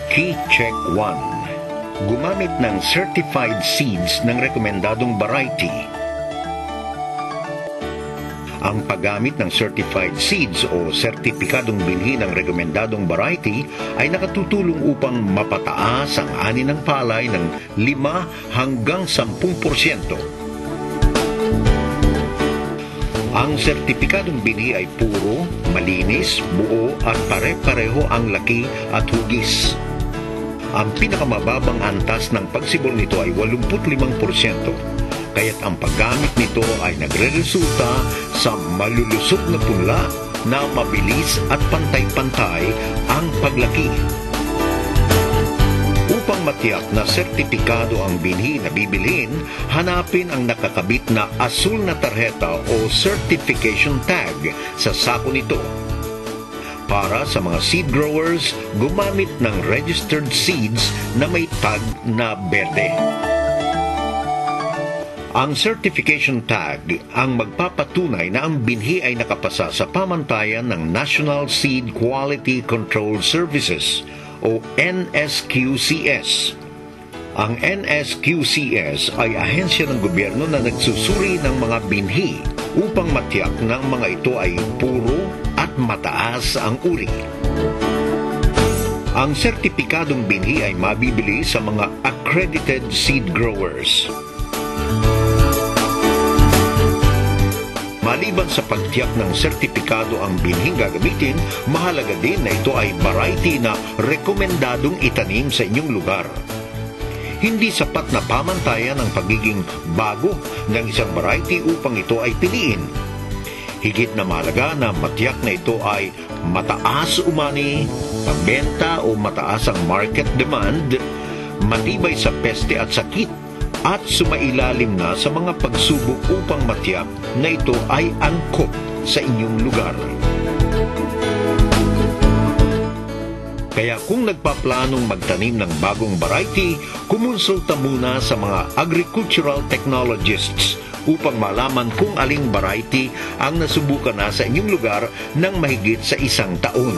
Key Check 1. Gumamit ng certified seeds ng rekomendadong variety. Ang paggamit ng certified seeds o sertipikadong binhi ng rekomendadong variety ay nakatutulong upang mapataas ang ani ng palay ng 5 hanggang 10%. Ang sertipikadong binhi ay puro, malinis, buo at pare-pareho ang laki at hugis. Ang pinakamababang antas ng pagsibol nito ay 85%. Kaya't ang paggamit nito ay nagre-resulta sa malulusog na punla na mabilis at pantay-pantay ang paglaki. Upang matiyak na sertipikado ang binhi na bibilhin, hanapin ang nakakabit na asul na tarheta o certification tag sa sako nito. Para sa mga seed growers, gumamit ng registered seeds na may tag na berde. Ang certification tag ang magpapatunay na ang binhi ay nakapasa sa pamantayan ng National Seed Quality Control Services o NSQCS. Ang NSQCS ay ahensya ng gobyerno na nagsusuri ng mga binhi upang matiyak ng mga ito ay puro at mataas ang uri. Ang sertipikadong binhi ay mabibili sa mga accredited seed growers. Maliban sa pagtiyak ng sertipikado ang binhing gagamitin, mahalaga din na ito ay variety na rekomendadong itanim sa inyong lugar. Hindi sapat na pamantayan ang pagiging bago ng isang variety upang ito ay piliin. Higit na mahalaga na matiyak na ito ay mataas umani, pagbenta o mataas ang market demand, matibay sa peste at sakit, at sumailalim na sa mga pagsubok upang matiyak na ito ay angkop sa inyong lugar. Kaya kung nagpaplanong magtanim ng bagong variety, kumonsulta muna sa mga agricultural technologists upang malaman kung aling variety ang nasubukan na sa inyong lugar ng mahigit sa 1 taon.